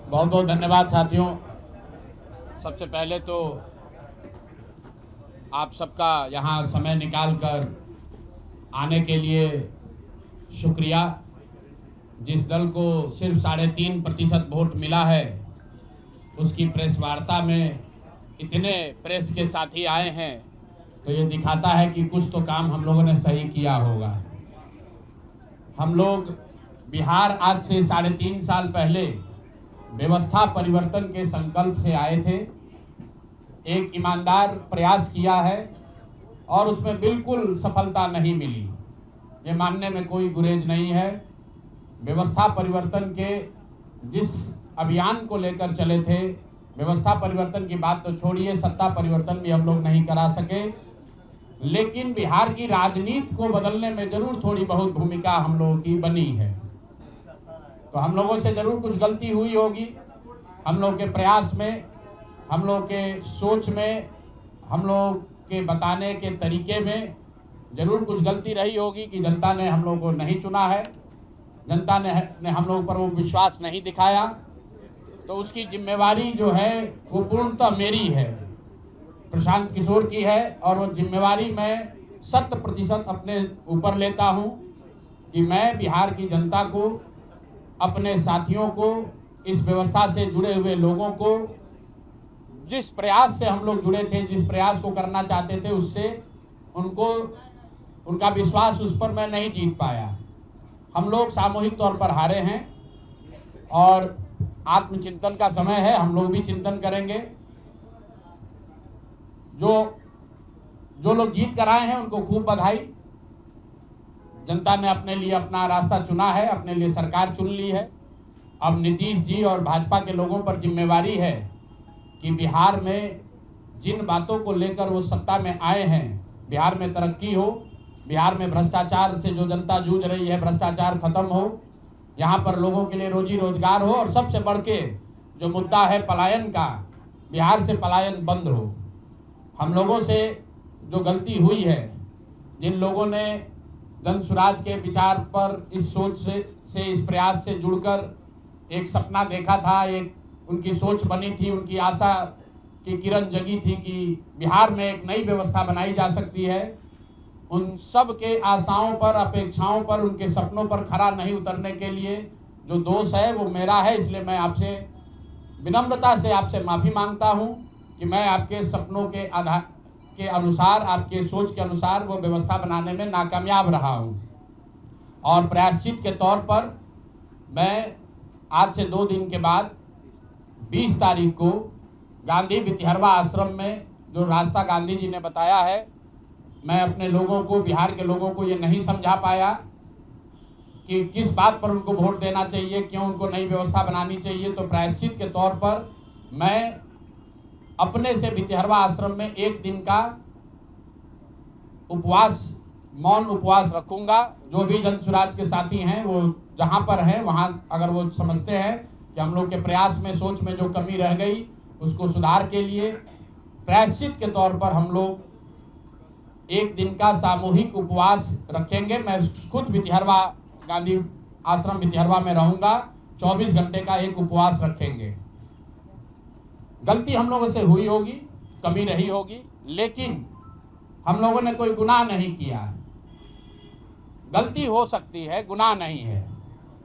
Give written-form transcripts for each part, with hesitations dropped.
बहुत बहुत धन्यवाद साथियों। सबसे पहले तो आप सबका यहाँ समय निकालकर आने के लिए शुक्रिया। जिस दल को सिर्फ 3.5% वोट मिला है, उसकी प्रेस वार्ता में इतने प्रेस के साथी आए हैं, तो ये दिखाता है कि कुछ तो काम हम लोगों ने सही किया होगा। हम लोग बिहार आज से 3.5 साल पहले व्यवस्था परिवर्तन के संकल्प से आए थे। एक ईमानदार प्रयास किया है और उसमें बिल्कुल सफलता नहीं मिली, ये मानने में कोई गुरेज नहीं है। व्यवस्था परिवर्तन के जिस अभियान को लेकर चले थे, व्यवस्था परिवर्तन की बात तो छोड़िए, सत्ता परिवर्तन भी हम लोग नहीं करा सके, लेकिन बिहार की राजनीति को बदलने में जरूर थोड़ी बहुत भूमिका हम लोगों की बनी है। तो हम लोगों से जरूर कुछ गलती हुई होगी, हम लोग के प्रयास में, हम लोग के सोच में, हम लोग के बताने के तरीके में जरूर कुछ गलती रही होगी कि जनता ने हम लोग को नहीं चुना है, जनता ने हम लोग पर वो विश्वास नहीं दिखाया। तो उसकी जिम्मेवारी जो है वो पूर्णतः मेरी है, प्रशांत किशोर की है, और वो जिम्मेवारी मैं 100% अपने ऊपर लेता हूं कि मैं बिहार की जनता को, अपने साथियों को, इस व्यवस्था से जुड़े हुए लोगों को, जिस प्रयास से हम लोग जुड़े थे, जिस प्रयास को करना चाहते थे, उससे उनका विश्वास उस पर मैं नहीं जीत पाया। हम लोग सामूहिक तौर पर हारे हैं और आत्मचिंतन का समय है, हम लोग भी चिंतन करेंगे। जो लोग जीत कर आए हैं उनको खूब बधाई। जनता ने अपने लिए अपना रास्ता चुना है, अपने लिए सरकार चुन ली है। अब नीतीश जी और भाजपा के लोगों पर जिम्मेवारी है कि बिहार में जिन बातों को लेकर वो सत्ता में आए हैं, बिहार में तरक्की हो, बिहार में भ्रष्टाचार से जो जनता जूझ रही है, भ्रष्टाचार खत्म हो, यहाँ पर लोगों के लिए रोजी रोजगार हो, और सबसे बढ़ के जो मुद्दा है पलायन का, बिहार से पलायन बंद हो। हम लोगों से जो गलती हुई है, जिन लोगों ने जन स्वराज के विचार पर इस सोच से इस प्रयास से जुड़कर एक सपना देखा था, एक उनकी सोच बनी थी, उनकी आशा की किरण जगी थी कि बिहार में एक नई व्यवस्था बनाई जा सकती है, उन सब के आशाओं पर, अपेक्षाओं पर, उनके सपनों पर खरा नहीं उतरने के लिए जो दोष है वो मेरा है। इसलिए मैं आपसे विनम्रता से आपसे माफी मांगता हूं कि मैं आपके सपनों के आधार के अनुसार, आपके सोच के अनुसार वो व्यवस्था बनाने में नाकामयाब रहा हूं। और प्रायश्चित के तौर पर मैं आज से 2 दिन के बाद 20 तारीख को गांधी भितिहरवा आश्रम में जो रास्ता गांधी जी ने बताया है, मैं अपने लोगों को, बिहार के लोगों को ये नहीं समझा पाया कि किस बात पर उनको वोट देना चाहिए, क्यों उनको नई व्यवस्था बनानी चाहिए। तो प्रायश्चित के तौर पर मैं अपने से भितिहरवा आश्रम में 1 दिन का उपवास, मौन उपवास रखूंगा। जो भी जन स्वराज के साथी हैं वो जहां पर हैं वहां, अगर वो समझते हैं कि हम लोग के प्रयास में, सोच में जो कमी रह गई, उसको सुधार के लिए प्रायश्चित के तौर पर हम लोग 1 दिन का सामूहिक उपवास रखेंगे। मैं खुद भितिहरवा, गांधी आश्रम भितिहरवा में रहूंगा, 24 घंटे का एक उपवास रखेंगे। गलती हम लोगों से हुई होगी, कमी रही होगी, लेकिन हम लोगों ने कोई गुनाह नहीं किया। गलती हो सकती है, गुनाह नहीं है।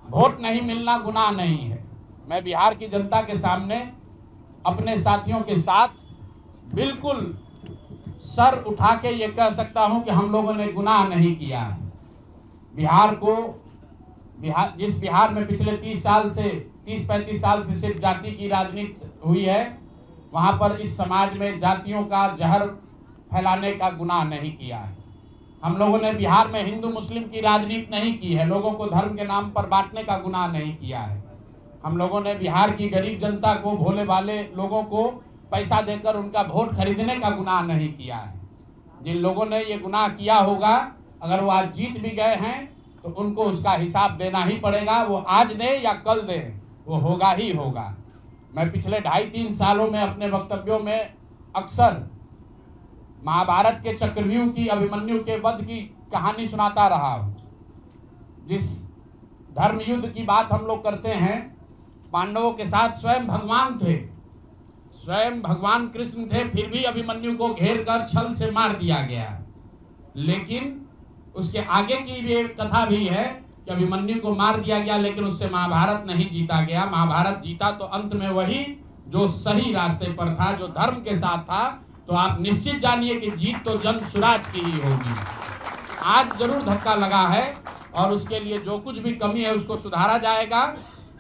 वोट नहीं मिलना गुनाह नहीं है। मैं बिहार की जनता के सामने अपने साथियों के साथ बिल्कुल सर उठा के ये कह सकता हूं कि हम लोगों ने गुनाह नहीं किया। जिस बिहार में पिछले 30-35 साल से सिर्फ जाति की राजनीति हुई है, वहां पर इस समाज में जातियों का जहर फैलाने का गुनाह नहीं किया है। हम लोगों ने बिहार में हिंदू मुस्लिम की राजनीति नहीं की है, लोगों को धर्म के नाम पर बांटने का गुनाह नहीं किया है। हम लोगों ने बिहार की गरीब जनता को, भोले भाले लोगों को पैसा देकर उनका वोट खरीदने का गुनाह नहीं किया है। जिन लोगों ने ये गुनाह किया होगा, अगर वो आज जीत भी गए हैं तो उनको उसका हिसाब देना ही पड़ेगा। वो आज दे या कल दे, वो होगा ही होगा। मैं पिछले 2.5-3 सालों में अपने वक्तव्यों में अक्सर महाभारत के चक्रव्यूह की, अभिमन्यु के वध की कहानी सुनाता रहा हूं। जिस धर्म युद्ध की बात हम लोग करते हैं, पांडवों के साथ स्वयं भगवान थे, स्वयं भगवान कृष्ण थे, फिर भी अभिमन्यु को घेर कर छल से मार दिया गया। लेकिन उसके आगे की भी एक कथा भी है कि अभिमन्यु को मार दिया गया, लेकिन उससे महाभारत नहीं जीता गया। महाभारत जीता तो अंत में वही जो सही रास्ते पर था, जो धर्म के साथ था। तो आप निश्चित जानिए कि जीत तो जन स्वराज की ही होगी। आज जरूर धक्का लगा है और उसके लिए जो कुछ भी कमी है उसको सुधारा जाएगा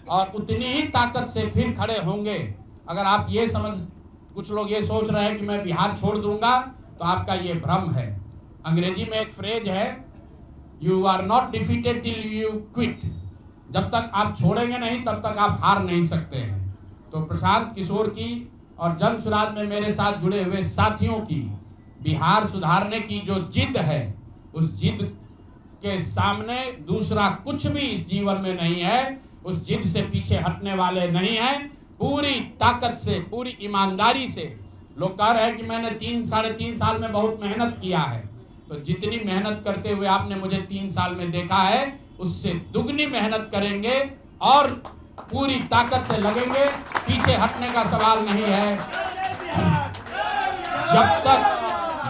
और उतनी ही ताकत से फिर खड़े होंगे। अगर आप ये कुछ लोग ये सोच रहे हैं कि मैं बिहार छोड़ दूंगा, तो आपका ये भ्रम है। अंग्रेजी में एक फ्रेज है, you are not defeated till you quit. जब तक आप छोड़ेंगे नहीं तब तक आप हार नहीं सकते हैं। तो प्रशांत किशोर की और जन स्वराज में मेरे साथ जुड़े हुए साथियों की बिहार सुधारने की जो जिद है, उस जिद के सामने दूसरा कुछ भी इस जीवन में नहीं है। उस जिद से पीछे हटने वाले नहीं हैं। पूरी ताकत से, पूरी ईमानदारी से लोग कह रहे हैं कि मैंने 3-3.5 साल में बहुत मेहनत किया है। तो जितनी मेहनत करते हुए आपने मुझे 3 साल में देखा है, उससे दुगनी मेहनत करेंगे और पूरी ताकत से लगेंगे। पीछे हटने का सवाल नहीं है।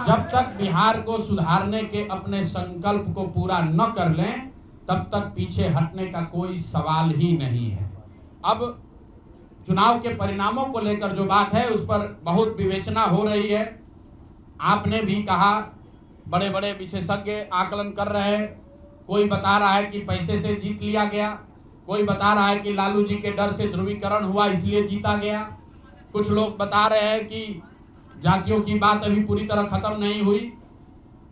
जब तक बिहार को सुधारने के अपने संकल्प को पूरा न कर लें, तब तक पीछे हटने का कोई सवाल ही नहीं है। अब चुनाव के परिणामों को लेकर जो बात है, उस पर बहुत विवेचना हो रही है। आपने भी कहा, बड़े बड़े विशेषज्ञ आकलन कर रहे हैं। कोई बता रहा है कि पैसे से जीत लिया गया, कोई बता रहा है कि लालू जी के डर से ध्रुवीकरण हुआ इसलिए जीता गया। कुछ लोग बता रहे हैं कि जातियों की बात अभी पूरी तरह खत्म नहीं हुई।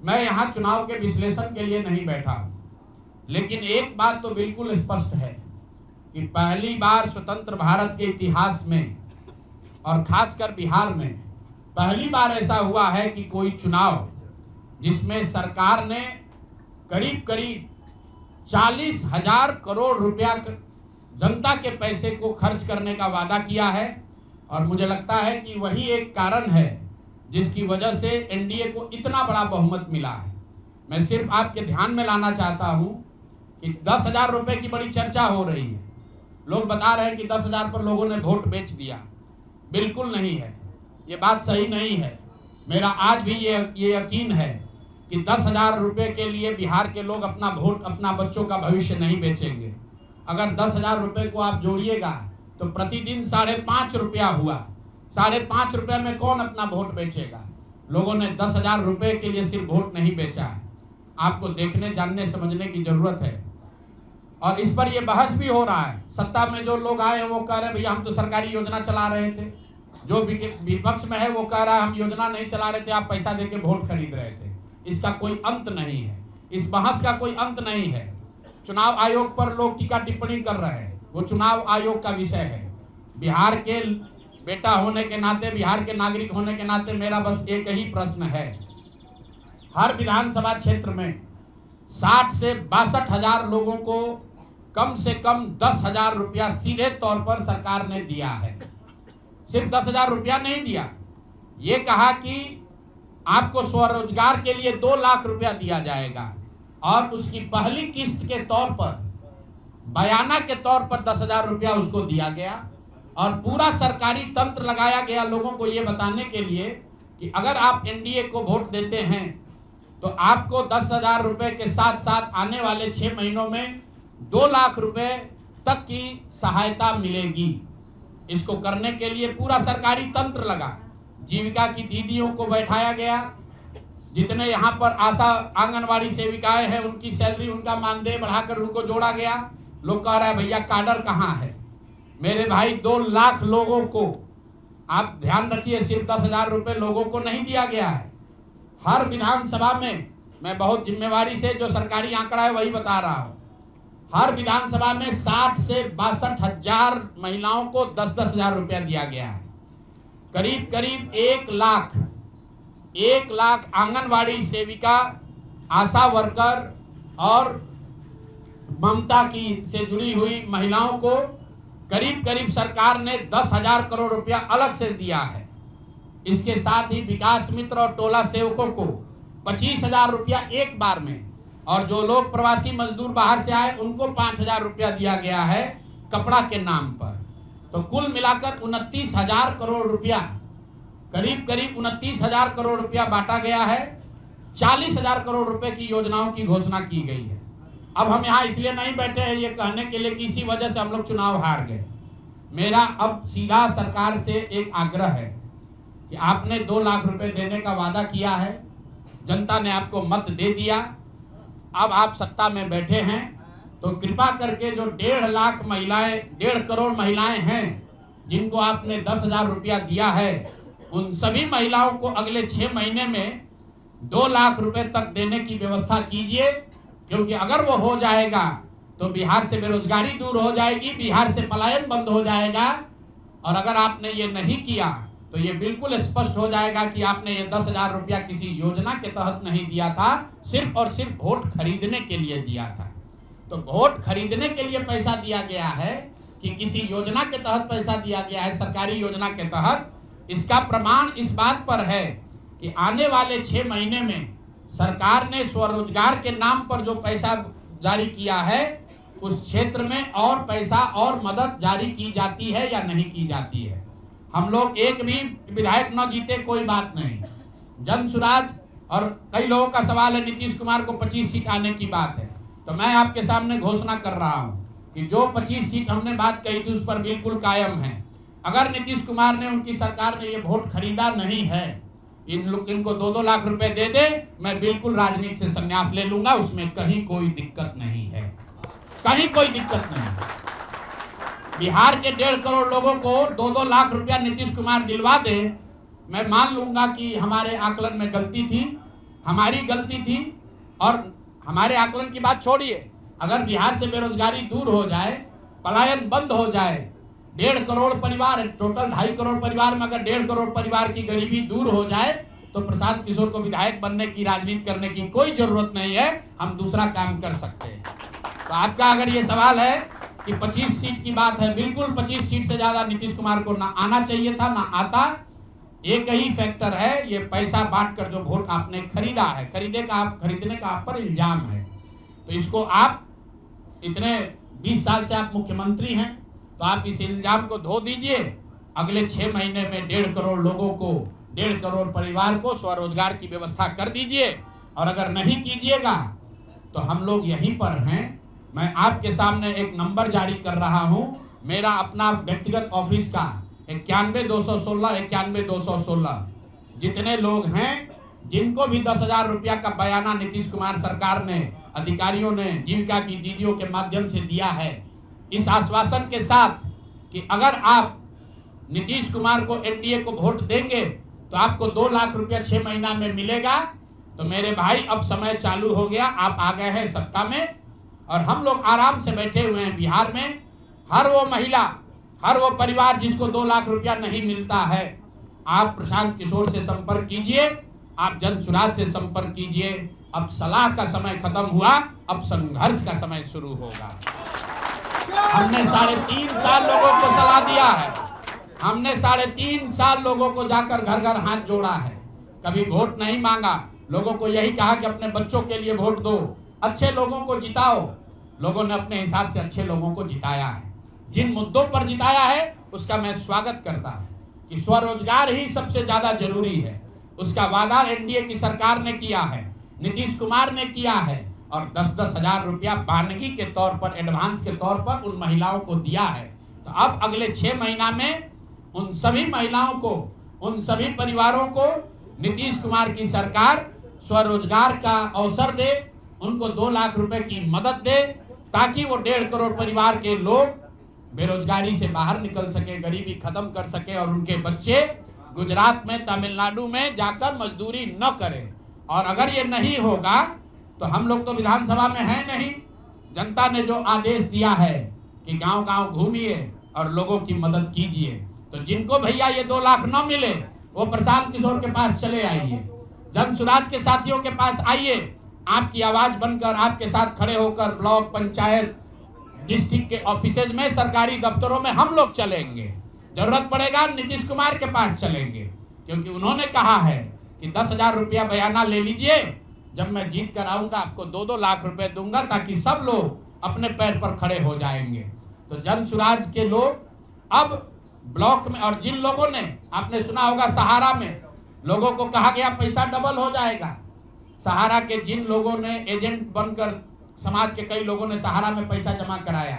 मैं यहाँ चुनाव के विश्लेषण के लिए नहीं बैठा हूँ, लेकिन एक बात तो बिल्कुल स्पष्ट है कि पहली बार स्वतंत्र भारत के इतिहास में और खासकर बिहार में पहली बार ऐसा हुआ है कि कोई चुनाव जिसमें सरकार ने करीब करीब 40,000 करोड़ रुपया जनता के पैसे को खर्च करने का वादा किया है। और मुझे लगता है कि वही एक कारण है जिसकी वजह से एनडीए को इतना बड़ा बहुमत मिला है। मैं सिर्फ आपके ध्यान में लाना चाहता हूं कि 10,000 रुपए की बड़ी चर्चा हो रही है। लोग बता रहे हैं कि 10,000 पर लोगों ने वोट बेच दिया। बिल्कुल नहीं है, ये बात सही नहीं है। मेरा आज भी ये यकीन है कि 10,000 रुपए के लिए बिहार के लोग अपना वोट, अपना बच्चों का भविष्य नहीं बेचेंगे। अगर 10,000 रुपए को आप जोड़िएगा तो प्रतिदिन 5.5 रुपया हुआ। 5.5 रुपये में कौन अपना वोट बेचेगा? लोगों ने 10,000 रुपए के लिए सिर्फ वोट नहीं बेचा है। आपको देखने, जानने, समझने की जरूरत है। और इस पर यह बहस भी हो रहा है। सत्ता में जो लोग आए हैं वो कह रहे हैं भैया हम तो सरकारी योजना चला रहे थे। जो विपक्ष में है वो कह रहा है हम योजना नहीं चला रहे थे, आप पैसा देके वोट खरीद रहे थे। इसका कोई अंत नहीं है, इस बहस का कोई अंत नहीं है। चुनाव आयोग पर लोग टीका टिप्पणी कर रहे हैं, वो चुनाव आयोग का विषय है। बिहार के बेटा होने के नाते, बिहार के नागरिक होने के नाते मेरा बस एक ही प्रश्न है। हर विधानसभा क्षेत्र में 60 से 62,000 लोगों को कम से कम 10,000 रुपया सीधे तौर पर सरकार ने दिया है। सिर्फ 10,000 रुपया नहीं दिया, ये कहा कि आपको स्वरोजगार के लिए 2 लाख रुपया दिया जाएगा और उसकी पहली किस्त के तौर पर, बयाना के तौर पर 10,000 रुपया उसको दिया गया। और पूरा सरकारी तंत्र लगाया गया लोगों को ये बताने के लिए कि अगर आप एनडीए को वोट देते हैं तो आपको 10,000 रुपए के साथ साथ आने वाले 6 महीनों में 2 लाख रुपए तक की सहायता मिलेगी। इसको करने के लिए पूरा सरकारी तंत्र लगा। जीविका की दीदियों को बैठाया गया। जितने यहाँ पर आशा आंगनवाड़ी सेविकाएं हैं उनकी सैलरी, उनका मानदेय बढ़ाकर उनको जोड़ा गया। लोग कह रहे हैं भैया काडर कहाँ है? मेरे भाई 2 लाख लोगों को, आप ध्यान रखिए, सिर्फ 10,000 रुपए लोगों को नहीं दिया गया है। हर विधानसभा में, मैं बहुत जिम्मेवारी से जो सरकारी आंकड़ा है वही बता रहा हूं, हर विधानसभा में 60 से 62,000 महिलाओं को 10-10,000 रुपया दिया गया है। करीब करीब 1 लाख आंगनवाड़ी सेविका, आशा वर्कर और ममता की से जुड़ी हुई महिलाओं को करीब करीब सरकार ने 10,000 करोड़ रुपया अलग से दिया है। इसके साथ ही विकास मित्र और टोला सेवकों को 25,000 रुपया एक बार में, और जो लोग प्रवासी मजदूर बाहर से आए उनको 5,000 रुपया दिया गया है कपड़ा के नाम पर। तो कुल मिलाकर 29,000 करोड़ रुपया, करीब करीब 29,000 करोड़ रुपया बांटा गया है। 40,000 करोड़ रुपए की योजनाओं की घोषणा की गई है। अब हम यहाँ इसलिए नहीं बैठे हैं ये कहने के लिए कि इसी वजह से हम लोग चुनाव हार गए। मेरा अब सीधा सरकार से एक आग्रह है कि आपने 2 लाख रुपए देने का वादा किया है, जनता ने आपको मत दे दिया, अब आप सत्ता में बैठे हैं, तो कृपा करके जो 1.5 लाख महिलाएं, 1.5 करोड़ महिलाएं हैं जिनको आपने 10,000 रुपया दिया है, उन सभी महिलाओं को अगले 6 महीने में 2 लाख रुपए तक देने की व्यवस्था कीजिए। क्योंकि अगर वो हो जाएगा तो बिहार से बेरोजगारी दूर हो जाएगी, बिहार से पलायन बंद हो जाएगा। और अगर आपने ये नहीं किया तो ये बिल्कुल स्पष्ट हो जाएगा कि आपने ये 10,000 रुपया किसी योजना के तहत नहीं दिया था, सिर्फ और सिर्फ वोट खरीदने के लिए दिया था। तो वोट खरीदने के लिए पैसा दिया गया है कि किसी योजना के तहत पैसा दिया गया है, सरकारी योजना के तहत, इसका प्रमाण इस बात पर है कि आने वाले 6 महीने में सरकार ने स्वरोजगार के नाम पर जो पैसा जारी किया है, उस क्षेत्र में और पैसा और मदद जारी की जाती है या नहीं की जाती है। हम लोग एक भी विधायक न जीते कोई बात नहीं, जन सुराज, और कई लोगों का सवाल है नीतीश कुमार को 25 सीट आने की बात है, तो मैं आपके सामने घोषणा कर रहा हूं कि जो 25 सीट हमने बात कही थी उस पर बिल्कुल कायम है। अगर नीतीश कुमार ने, उनकी सरकार ने ये वोट खरीदा नहीं है, इनको 2-2 लाख रुपए दे दे, मैं बिल्कुल राजनीति से संन्यास ले लूंगा, उसमें कहीं कोई दिक्कत नहीं है, कहीं कोई दिक्कत नहीं। बिहार के 1.5 करोड़ लोगों को 2-2 लाख रुपया नीतीश कुमार दिलवा दे, मैं मान लूंगा कि हमारे आकलन में गलती थी, हमारी गलती थी। और हमारे आकलन की बात छोड़िए, अगर बिहार से बेरोजगारी दूर हो जाए, पलायन बंद हो जाए, 1.5 करोड़ परिवार, टोटल 2.5 करोड़ परिवार में अगर 1.5 करोड़ परिवार की गरीबी दूर हो जाए, तो प्रशांत किशोर को विधायक बनने की, राजनीति करने की कोई जरूरत नहीं है, हम दूसरा काम कर सकते हैं। तो आपका अगर ये सवाल है कि 25 सीट की बात है, बिल्कुल 25 सीट से ज्यादा नीतीश कुमार को ना आना चाहिए था, ना आता। एक ही फैक्टर है, ये पैसा बांटकर जो वोट आपने खरीदा है, खरीदने का आप पर इल्जाम है। तो इसको आप इतने 20 साल से आप मुख्यमंत्री हैं, तो आप इस इल्जाम को धो दीजिए। अगले 6 महीने में 1.5 करोड़ लोगों को, 1.5 करोड़ परिवार को स्वरोजगार की व्यवस्था कर दीजिए। और अगर नहीं कीजिएगा तो हम लोग यहीं पर हैं। मैं आपके सामने एक नंबर जारी कर रहा हूं, मेरा अपना व्यक्तिगत ऑफिस का 91-216, 91-216। जितने लोग हैं जिनको भी 10,000 रुपया का बयाना नीतीश कुमार सरकार ने, अधिकारियों ने, जीविका की दीदियों के माध्यम से दिया है, इस आश्वासन के साथ कि अगर आप नीतीश कुमार को, एनडीए को वोट देंगे तो आपको 2 लाख रुपया 6 महीना में मिलेगा। तो मेरे भाई, अब समय चालू हो गया, आप आ गए हैं सत्ता में और हम लोग आराम से बैठे हुए हैं बिहार में। हर वो महिला, हर वो परिवार जिसको 2 लाख रुपया नहीं मिलता है, आप प्रशांत किशोर से संपर्क कीजिए, आप जन सुराज से संपर्क कीजिए। अब सलाह का समय खत्म हुआ, अब संघर्ष का समय शुरू होगा। हमने 3.5 साल लोगों को सलाह दिया है, हमने 3.5 साल लोगों को जाकर घर घर हाथ जोड़ा है, कभी वोट नहीं मांगा, लोगों को यही कहा कि अपने बच्चों के लिए वोट दो, अच्छे लोगों को जिताओ। लोगों ने अपने हिसाब से अच्छे लोगों को जिताया है। जिन मुद्दों पर जिताया है उसका मैं स्वागत करता हूं कि स्वरोजगार ही सबसे ज्यादा जरूरी है। उसका वादा एनडीए की सरकार ने किया है, नीतीश कुमार ने किया है, और 10-10 हजार रुपया बानगी के तौर पर, एडवांस के तौर पर उन महिलाओं को दिया है। तो अब अगले 6 महीना में उन सभी महिलाओं को, उन सभी परिवारों को नीतीश कुमार की सरकार स्वरोजगार का अवसर दे, उनको 2 लाख रुपए की मदद दे, ताकि वो 1.5 करोड़ परिवार के लोग बेरोजगारी से बाहर निकल सके, गरीबी खत्म कर सके और उनके बच्चे गुजरात में, तमिलनाडु में जाकर मजदूरी न करें। और अगर ये नहीं होगा तो हम लोग तो विधानसभा में हैं नहीं, जनता ने जो आदेश दिया है कि गांव-गांव घूमिए और लोगों की मदद कीजिए। तो जिनको भैया ये 2 लाख न मिले वो प्रशांत किशोर के पास चले आइए, जन सुराज के साथियों के पास आइए, आपकी आवाज बनकर, आपके साथ खड़े होकर ब्लॉक, पंचायत, डिस्ट्रिक्ट के ऑफिसेज में, सरकारी दफ्तरों में हम लोग चलेंगे। जरूरत पड़ेगा नीतीश कुमार के पास चलेंगे, क्योंकि उन्होंने कहा है कि 10,000 रुपया बयाना ले लीजिए, जब मैं जीत कर आऊंगा आपको 2-2 लाख रुपए दूंगा, ताकि सब लोग अपने पैर पर खड़े हो जाएंगे। तो जन सुराज के लोग अब ब्लॉक में, और जिन लोगों ने, आपने सुना होगा सहारा में लोगों को कहा गया पैसा डबल हो जाएगा, सहारा के जिन लोगों ने एजेंट बनकर, समाज के कई लोगों ने सहारा में पैसा जमा कराया,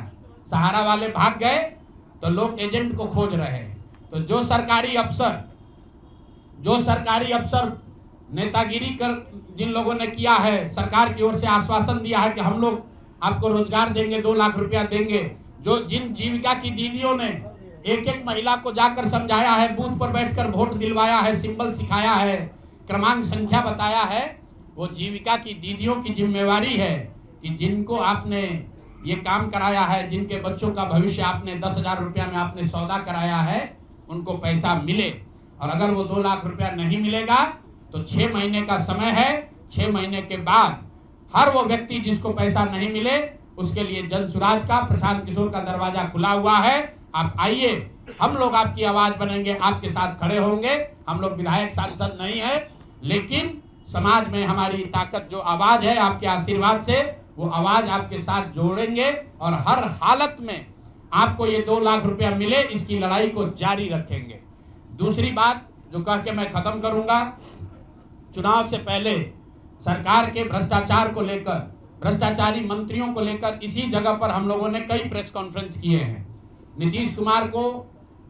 सहारा वाले भाग गए तो लोग एजेंट को खोज रहे हैं। तो जो सरकारी अफसर नेतागिरी कर जिन लोगों ने किया है, सरकार की ओर से आश्वासन दिया है कि हम लोग आपको रोजगार देंगे, 2 लाख रुपया देंगे, जो जिन जीविका की दीदियों ने एक एक महिला को जाकर समझाया है, बूथ पर बैठकर वोट दिलवाया है, सिंबल सिखाया है, क्रमांक संख्या बताया है, वो जीविका की दीदियों की जिम्मेवारी है कि जिनको आपने ये काम कराया है, जिनके बच्चों का भविष्य आपने 10,000 रुपया में आपने सौदा कराया है, उनको पैसा मिले। और अगर वो 2 लाख रुपया नहीं मिलेगा तो 6 महीने का समय है, 6 महीने के बाद हर वो व्यक्ति जिसको पैसा नहीं मिले उसके लिए जन सुराज का, प्रशांत किशोर का दरवाजा खुला हुआ है। आप आइए, हम लोग आपकी आवाज बनेंगे, आपके साथ खड़े होंगे। हम लोग विधायक सांसद नहीं है, लेकिन समाज में हमारी ताकत जो आवाज है, आपके आशीर्वाद से वो आवाज आपके साथ जोड़ेंगे और हर हालत में आपको ये 2 लाख रुपया मिले, इसकी लड़ाई को जारी रखेंगे। दूसरी बात जो कह के मैं खत्म करूंगा, चुनाव से पहले सरकार के भ्रष्टाचार को लेकर, भ्रष्टाचारी मंत्रियों को लेकर इसी जगह पर हम लोगों ने कई प्रेस कॉन्फ्रेंस किए हैं। नीतीश कुमार को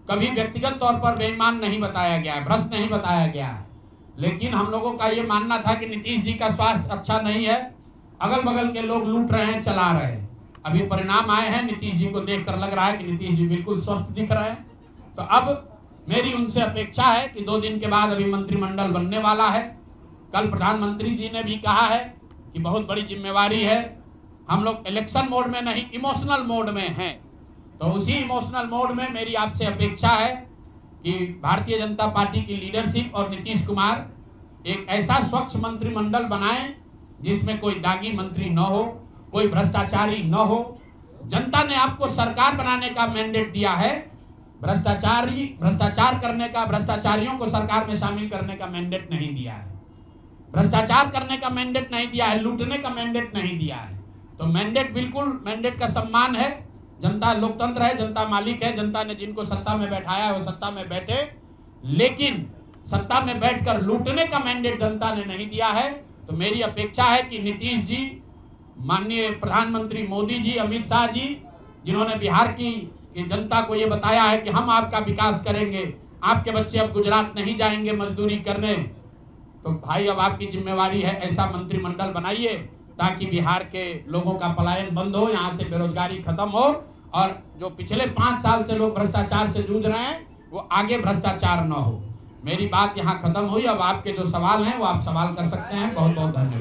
कभी व्यक्तिगत तौर पर बेईमान नहीं बताया गया है, भ्रष्ट नहीं बताया गया है, लेकिन हम लोगों का ये मानना था कि नीतीश जी का स्वास्थ्य अच्छा नहीं है, अगल बगल के लोग लूट रहे हैं, चला रहे हैं। अभी परिणाम आए हैं, नीतीश जी को देखकर लग रहा है कि नीतीश जी बिल्कुल स्वस्थ दिख रहे हैं। तो अब मेरी उनसे अपेक्षा है कि 2 दिन के बाद अभी मंत्रिमंडल बनने वाला है। कल प्रधानमंत्री जी ने भी कहा है कि बहुत बड़ी जिम्मेवारी है, हम लोग इलेक्शन मोड में नहीं, इमोशनल मोड में हैं। तो उसी इमोशनल मोड में मेरी आपसे अपेक्षा है कि भारतीय जनता पार्टी की लीडरशिप और नीतीश कुमार एक ऐसा स्वच्छ मंत्रिमंडल बनाएं जिसमें कोई दागी मंत्री न हो, कोई भ्रष्टाचारी न हो। जनता ने आपको सरकार बनाने का मैंडेट दिया है, भ्रष्टाचार करने का, भ्रष्टाचारियों को सरकार में शामिल करने का मैंडेट नहीं दिया है, भ्रष्टाचार करने का मैंडेट नहीं दिया है, लूटने का मैंडेट नहीं दिया है। तो मैंडेट, बिल्कुल मैंडेट का सम्मान है। जनता लोकतंत्र है, जनता मालिक है, जनता ने जिनको सत्ता में बैठाया है वो सत्ता में बैठे, लेकिन सत्ता में बैठकर लूटने का मैंडेट जनता ने नहीं दिया है। तो मेरी अपेक्षा है कि नीतीश जी, माननीय प्रधानमंत्री मोदी जी, अमित शाह जी, जिन्होंने बिहार की जनता को ये बताया है कि हम आपका विकास करेंगे, आपके बच्चे अब गुजरात नहीं जाएंगे मजदूरी करने, तो भाई अब आपकी जिम्मेवारी है ऐसा मंत्रिमंडल बनाइए ताकि बिहार के लोगों का पलायन बंद हो, यहाँ से बेरोजगारी खत्म हो, और जो पिछले 5 साल से लोग भ्रष्टाचार से जूझ रहे हैं वो आगे भ्रष्टाचार न हो। मेरी बात यहाँ खत्म हुई। अब आपके जो सवाल हैं वो आप सवाल कर सकते हैं। बहुत बहुत धन्यवाद।